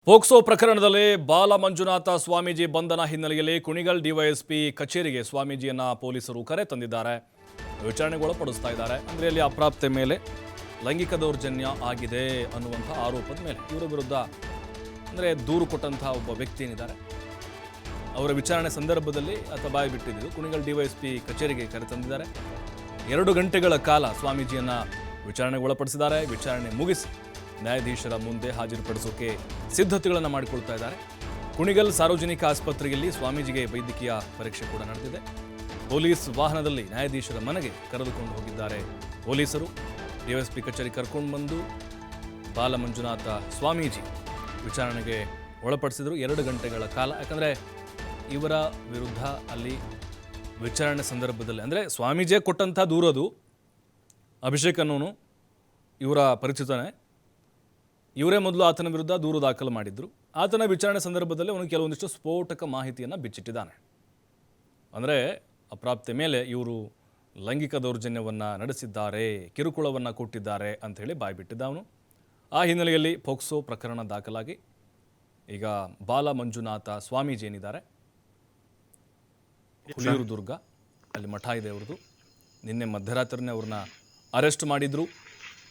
POCSO ಪ್ರಕರಣದಲ್ಲಿ ಬಾಲ ಮಂಜುನಾಥ ಸ್ವಾಮೀಜಿ ಬಂಧನ ಹಿನ್ನೆಲೆಯಲ್ಲಿ ಕುಣಿಗಲ್ ಡಿವೈಎಸ್ಪಿ ಕಚೇರಿಗೆ ಸ್ವಾಮೀಜಿಯನ್ನ ಪೊಲೀಸರು ಕರೆ ತಂದಿದ್ದಾರೆ. ವಿಚಾರಣೆಗೊಳಪಡಿಸ್ತಾ ಇದ್ದಾರೆ. ಅಂದ್ರೆ ಅಲ್ಲಿ ಅಪ್ರಾಪ್ತೆ ಮೇಲೆ ಲೈಂಗಿಕ ದೌರ್ಜನ್ಯ ಆಗಿದೆ ಅನ್ನುವಂಥ ಆರೋಪದ ಮೇಲೆ ಇವರ ವಿರುದ್ಧ ಅಂದ್ರೆ ದೂರು ಕೊಟ್ಟಂತಹ ಒಬ್ಬ ವ್ಯಕ್ತಿ ಏನಿದ್ದಾರೆ ಅವರ ವಿಚಾರಣೆ ಸಂದರ್ಭದಲ್ಲಿ ಬಾಯಿ ಬಿಟ್ಟಿದ್ದು ಕುಣಿಗಲ್ ಡಿವೈಎಸ್ಪಿ ಕಚೇರಿಗೆ ಕರೆ ತಂದಿದ್ದಾರೆ. 2 ಗಂಟೆಗಳ ಕಾಲ ಸ್ವಾಮೀಜಿಯನ್ನ ವಿಚಾರಣೆಗೊಳಪಡಿಸಿದ್ದಾರೆ. ವಿಚಾರಣೆ ಮುಗಿಸಿ ನ್ಯಾಯಾಧೀಶರ ಮುಂದೆ ಹಾಜರುಪಡಿಸೋಕೆ ಸಿದ್ಧತೆಗಳನ್ನು ಮಾಡಿಕೊಳ್ತಾ ಇದ್ದಾರೆ. ಕುಣಿಗಲ್ ಸಾರ್ವಜನಿಕ ಆಸ್ಪತ್ರೆಯಲ್ಲಿ ಸ್ವಾಮೀಜಿಗೆ ವೈದ್ಯಕೀಯ ಪರೀಕ್ಷೆ ಕೂಡ ನಡೆದಿದೆ. ಪೊಲೀಸ್ ವಾಹನದಲ್ಲಿ ನ್ಯಾಯಾಧೀಶರ ಮನೆಗೆ ಕರೆದುಕೊಂಡು ಹೋಗಿದ್ದಾರೆ ಪೊಲೀಸರು. ಡಿವೈಎಸ್ಪಿ ಕಚೇರಿ ಕರ್ಕೊಂಡು ಬಂದು ಬಾಲ ಮಂಜುನಾಥ ಸ್ವಾಮೀಜಿ ವಿಚಾರಣೆಗೆ ಒಳಪಡಿಸಿದರು 2 ಗಂಟೆಗಳ ಕಾಲ. ಯಾಕಂದರೆ ಇವರ ವಿರುದ್ಧ ಅಲ್ಲಿ ವಿಚಾರಣೆ ಸಂದರ್ಭದಲ್ಲಿ ಅಂದರೆ ಸ್ವಾಮೀಜಿಯೇ ಕೊಟ್ಟಂಥ ದೂರದು. ಅಭಿಷೇಕ್ ಅನ್ನೋನು ಇವರ ಪರಿಚಿತನೇ. ಇವರೇ ಮೊದಲು ಆತನ ವಿರುದ್ಧ ದೂರು ದಾಖಲು ಮಾಡಿದ್ರು. ಆತನ ವಿಚಾರಣೆ ಸಂದರ್ಭದಲ್ಲಿ ಅವನು ಕೆಲವೊಂದಿಷ್ಟು ಸ್ಫೋಟಕ ಮಾಹಿತಿಯನ್ನು ಬಿಚ್ಚಿಟ್ಟಿದ್ದಾನೆ. ಅಂದರೆ ಅಪ್ರಾಪ್ತೆ ಮೇಲೆ ಇವರು ಲೈಂಗಿಕ ದೌರ್ಜನ್ಯವನ್ನು ನಡೆಸಿದ್ದಾರೆ, ಕಿರುಕುಳವನ್ನು ಕೊಟ್ಟಿದ್ದಾರೆ ಅಂಥೇಳಿ ಬಾಯ್ಬಿಟ್ಟಿದ್ದ ಅವನು. ಆ ಹಿನ್ನೆಲೆಯಲ್ಲಿ ಪೋಕ್ಸೋ ಪ್ರಕರಣ ದಾಖಲಾಗಿ ಈಗ ಬಾಲ ಮಂಜುನಾಥ ಸ್ವಾಮೀಜಿ ಏನಿದ್ದಾರೆ ಹುಲಿಯೂರು ದುರ್ಗ ಅಲ್ಲಿ ಮಠ ಇದೆ ಅವ್ರದ್ದು. ನಿನ್ನೆ ಮಧ್ಯರಾತ್ರಿನೇ ಅವ್ರನ್ನ ಅರೆಸ್ಟ್ ಮಾಡಿದ್ರು.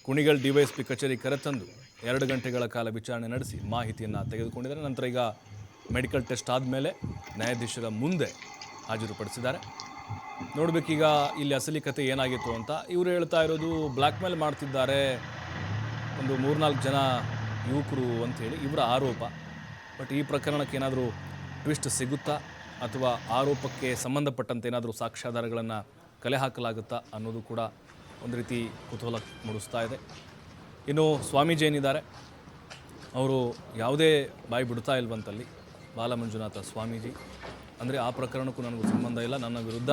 ಕುಣಿಗಲ್ ಡಿವೈಎಸ್ಪಿ ಕಚೇರಿ ಕರೆತಂದು 2 ಗಂಟೆಗಳ ಕಾಲ ವಿಚಾರಣೆ ನಡೆಸಿ ಮಾಹಿತಿಯನ್ನು ತೆಗೆದುಕೊಂಡಿದ್ದಾರೆ. ನಂತರ ಈಗ ಮೆಡಿಕಲ್ ಟೆಸ್ಟ್ ಆದಮೇಲೆ ನ್ಯಾಯಾಧೀಶರ ಮುಂದೆ ಹಾಜರುಪಡಿಸಿದ್ದಾರೆ. ನೋಡಬೇಕೀಗ ಇಲ್ಲಿ ಅಸಲಿ ಕತೆ ಏನಾಗಿತ್ತು ಅಂತ. ಇವರು ಹೇಳ್ತಾ ಇರೋದು ಬ್ಲ್ಯಾಕ್ ಮೇಲ್ ಮಾಡ್ತಿದ್ದಾರೆ ಒಂದು 3-4 ಜನ ಯುವಕರು ಅಂಥೇಳಿ ಇವರ ಆರೋಪ. ಬಟ್ ಈ ಪ್ರಕರಣಕ್ಕೆ ಏನಾದರೂ ಟ್ವಿಸ್ಟ್ ಸಿಗುತ್ತಾ ಅಥವಾ ಆರೋಪಕ್ಕೆ ಸಂಬಂಧಪಟ್ಟಂತೆ ಏನಾದರೂ ಸಾಕ್ಷ್ಯಾಧಾರಗಳನ್ನು ಕಲೆ ಹಾಕಲಾಗುತ್ತಾ ಅನ್ನೋದು ಕೂಡ ಒಂದು ರೀತಿ ಕುತೂಹಲ ಮೂಡಿಸ್ತಾ ಇದೆ. ಇನ್ನು ಸ್ವಾಮೀಜಿ ಏನಿದ್ದಾರೆ ಅವರು ಯಾವುದೇ ಬಾಯಿ ಬಿಡ್ತಾ ಇಲ್ವಂತಲ್ಲಿ ಬಾಲ ಮಂಜುನಾಥ ಸ್ವಾಮೀಜಿ. ಅಂದರೆ ಆ ಪ್ರಕರಣಕ್ಕೂ ನನಗೂ ಸಂಬಂಧ ಇಲ್ಲ, ನನ್ನ ವಿರುದ್ಧ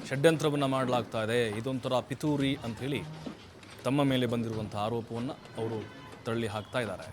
ಷಡ್ಯಂತ್ರವನ್ನು ಮಾಡಲಾಗ್ತಾ ಇದೆ, ಇದೊಂಥರ ಪಿತೂರಿ ಅಂಥೇಳಿ ತಮ್ಮ ಮೇಲೆ ಬಂದಿರುವಂಥ ಆರೋಪವನ್ನು ಅವರು ತಳ್ಳಿ ಹಾಕ್ತಾ ಇದ್ದಾರೆ.